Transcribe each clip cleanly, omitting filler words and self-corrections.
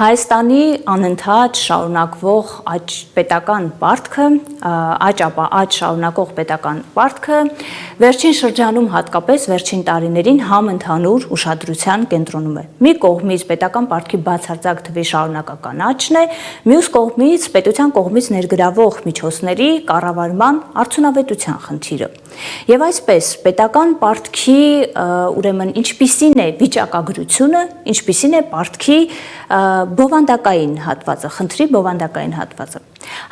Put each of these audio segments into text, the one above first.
Հայաստանի անընդհատ շարունակվող պետական պարտքը, աճ շարունակող պետական պարտքը վերջին շրջանում հատկապես վերջին տարիներին համընդհանուր ուշադրության կենտրոնում է։ Մի կողմից պետական պարտքի բացարձակ թվի շարունակական աճն է, մյուս կողմից պետության կողմից ներգրավող միջոցների կառավարման արդյունավետության խնդիրը։ Եվ այսպես պետական պարտքի ուրեմն ինչպիսին է վիճակագրությունը, ինչպիսին է պարտքի բովանդակային հատվածը, խնդրի բովանդակային հատվածը։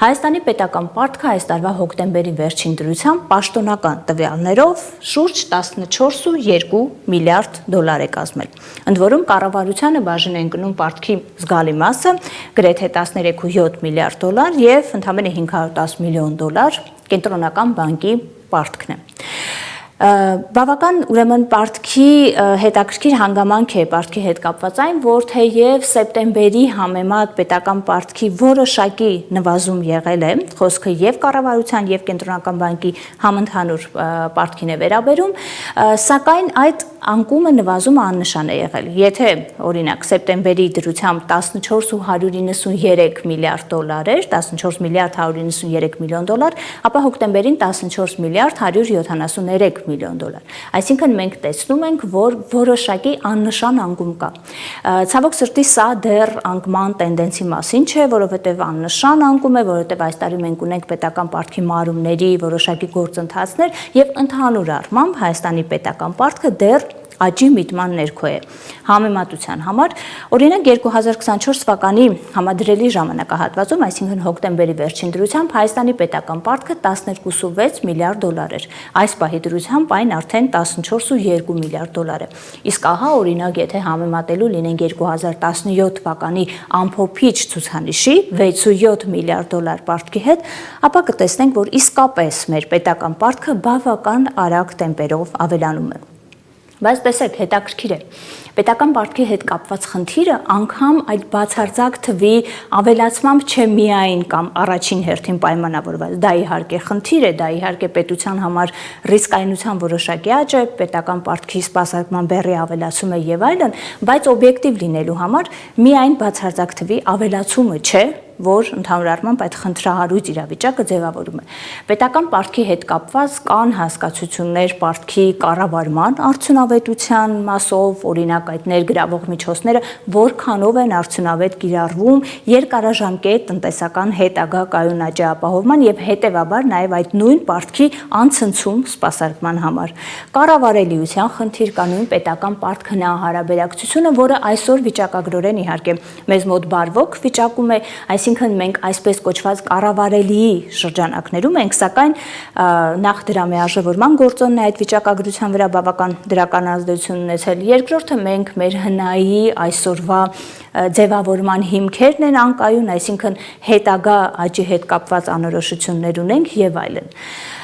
Հայաստանի պետական պարտքը այս տարվա հոկտեմբերի վերջին դրությամբ պաշտոնական տվյալներով շուրջ 14.2 միլիարդ դոլար է կազմել։ Ընդ որում կառավարությանը բաժին են գնում պարտքի զգալի մասը, գրեթե 13.7 միլիարդ դոլար եւ ընդամենը 510 միլիոն դոլար կենտրոնական բանկի պարտքն է։ Բավական ուրեմն պարտքի հետաքրքիր հանգամանք է պարտքի հետ կապված այն, որ թեև սեպտեմբերի համեմատ պետական պարտքի որոշակի նվազում եղել է, խոսքը եւ կառավարության եւ կենտրոնական բանկի համընդհանուր պարտքին է վերաբերում, սակայն այդ անկումը նվազումը աննշան է եղել։ Եթե օրինակ սեպտեմբերի դրությամբ 14.193 միլիարդ դոլար էր, 14 միլիարդ 193 միլիոն դոլար, ապա հոկտեմբերին 14 միլիարդ 173 միլիոն դոլար։ Այսինքն մենք տեսնում ենք, որ որոշակի աննշան անկում կա։ Ցավոք սրտի սա դեռ անկման տենդենսի մասին չէ, որովհետև աննշան անկում է, որովհետև այս տարի մենք ունենք պետական պարտքի մարումների որոշակի գործընթացներ եւ ընդհանուր առմամբ Հայաստանի պետական պարտքը դեռ աճի միտման ներքո է։ Համեմատության համար, օրինակ 2024 թվականի համադրելի ժամանակահատվածում, այսինքն հոկտեմբերի վերջին դրությամբ Հայաստանի պետական պարտքը 12.6 միլիարդ դոլար էր։ Այս պահի դրությամբ այն արդեն 14.2 միլիարդ դոլար է։ Իսկ ահա օրինակ եթե համեմատելու լինենք 2017 թվականի ամփոփիչ ցուցանիշի 6.7 միլիարդ դոլար պարտքի հետ, ապա կտեսնենք, որ իսկապես մեր պետական պարտքը բավական արագ տեմպերով ավելանում է։ Բայց տեսեք, հետաքրքիր է, պետական պարտքի հետ կապված խնդիրը անգամ այդ բացարձակ թվի ավելացմամբ չէ միայն կամ առաջին հերթին պայմանավորված, դա իհարկե խնդիր է, դա իհարկե պետության համար ռիսկայնության որոշակի աճ է, պետական պարտքի սպասարկման բեռի ավելացում է եւ այլն, բայց օբյեկտիվ լինելու համար միայն բացարձակ թվի ավելացումը չէ, որ ընդհանուր առմամբ այդ խնդրահարույց իրավիճակը ձևավորում է։ Պետական պարտքի հետ կապված կան հասկացություններ պարտքի կառավարման արդյունավետության մասով, օրինակ այդ ներգրավող միջոցները որքանով են արդյունավետ կիրառվում երկարաժամկետ տնտեսական հետագա կայուն աճի ապահովման եւ հետեւաբար նաեւ այդ նույն պարտքի անցնցում սպասարկման համար։ Կառավարելիության խնդիր կա նույն պետական պարտք հնարաբերակցությունը, որը այսօր վիճակագրորեն իհարկե մեզ մոտ բարվոք վիճակում է, այսինքն մենք այսպես կոչված կառավարելի շրջանակներում ենք, սակայն նախ դրա միաժաворման գործոնն է այդ վիճակագրության վրա բավական դրական ազդեցություն ունեցել։ Երկրորդը մենք մեր հնայի այսօրվա ձևավորման հիմքերն են անկայուն, այսինքն հետագա աճի հետ կապված անորոշություններ ունենք եւ այլն։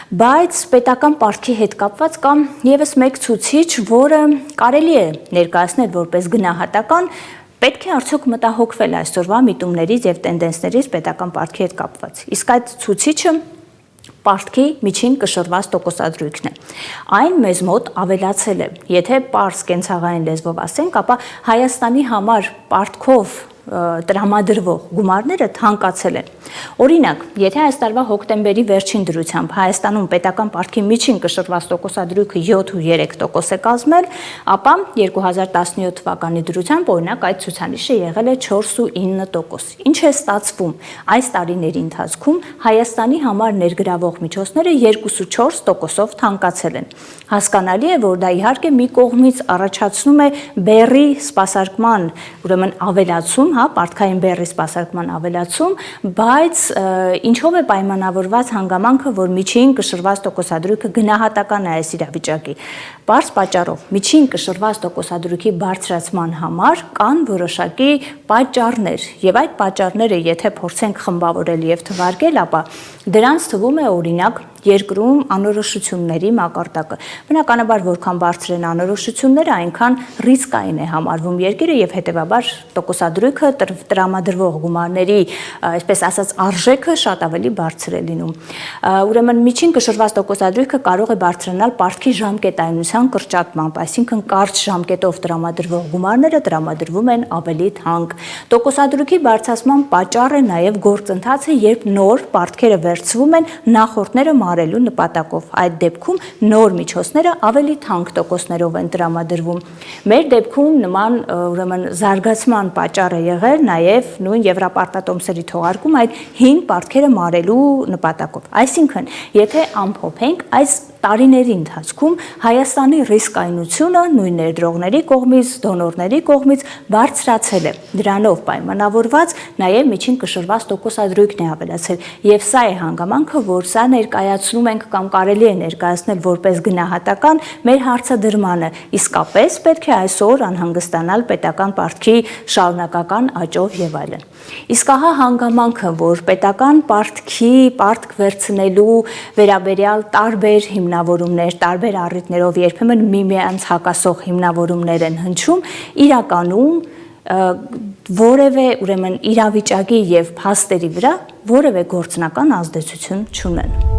Բայց պետական պարտքի հետ կապված կա եւս մեկ ցուցիչ, որը կարելի է ներկայացնել որպես գնահատական, պետք է արդյոք մտահոգվել այսօրվա միտումներից եւ տենդենսներից պետական պարտքի հետ կապված։ Իսկ այդ ցուցիչը պարտքի միջին կշռված տոկոսադրույքն է։ Այն մեզ մոտ ավելացել է։ Եթե պարզ կենցաղային լեզվով ասենք, ապա Հայաստանի համար պարտքով տրամադրվող գումարները թանկացել են։ Օրինակ, եթե այս տարվա հոկտեմբերի վերջին դրությամբ Հայաստանում պետական պարտքի միջին կշռված տոկոսադրույքը 7.3% է կազմել, ապա 2017 թվականի դրությամբ օրինակ այդ ցուցանիշը եղել է 4.9%։ Ինչ է ստացվում։ Այս տարիների ընթացքում Հայաստանի համար ներգրավող միջոցները 2.4%-ով թանկացել են։ Հասկանալի է, որ դա իհարկե մի կողմից առաջացնում է բեռի սպասարկման, ուրեմն ավելացում, պարտքային բեռի սպասարկման ավելացում, բայց ինչով է պայմանավորված հանգամանքը, որ միջին կշռված տոկոսադրույքը գնահատական է այս իրավիճակի։ Պարզ պատճառով միջին կշռված տոկոսադրույքի բարձրացման համար կան որոշակի պատճառներ, եւ այդ պատճառները եթե փորձենք խմբավորել եւ թվարկել, ապա դրանց թվում է օրինակ երկրում անորոշությունների մակարդակը։ Բնականաբար, որքան բարձր են անորոշությունները, այնքան ռիսկային է համարվում երկիրը եւ հետեւաբար տոկոսադրույքը տրամադրվող գումարների, այսպես ասած, արժեքը շատ ավելի բարձր է լինում։ Ուրեմն միջին կշռված տոկոսադրույքը կարող է բարձրանալ պարտքի ժամկետայնության կրճատմամբ, այսինքն կարճ ժամկետով տրամադրվող գումարները տրամադրվում են ավելի թանկ։ Տոկոսադրույքի բարձրացման պատճառ է նաև գործընթացը, երբ նոր պարտքերը վերցվում են նախորդները մարելու նպատակով։ Այդ դեպքում նոր միջոցները ավելի թանկ տոկոսներով են տրամադրվում։ Մեր դեպքում նման ուրեմն զարգացման պատճառ է եղել նաև նույն Եվրապարտատոմսերի թողարկում այդ հին պարտքերը մարելու նպատակով։ Այսինքն, եթե ամփոփենք, այս տարիների ընթացքում Հայաստանի ռիսկայնությունը նույն ներդրողների կողմից, դոնորների կողմից բարձրացել է։ Դրանով պայմանավորված նաև միջին կշռված տոկոսադրույքն է ավելացել։ Եվ սա է հանգամանքը, որ սա ներկայացնում ենք կամ կարելի է ներկայացնել որպես գնահատական մեր հարցադրմանը։ Իսկապես պետք է այսօր անհանգստանալ պետական պարտքի շարունակական աճով եւ այլն։ Իսկ ահա հանգամանքը, որ պետական պարտք վերցնելու վերաբերյալ տարբեր հիմնավորումներ, տարբեր առիթներով երբեմն միմյանց հակասող հիմնավորումներ են հնչում, իրականում որևէ ուրեմն իրավիճակի եւ փաստերի վրա որևէ գործնական ազդեցություն չունեն։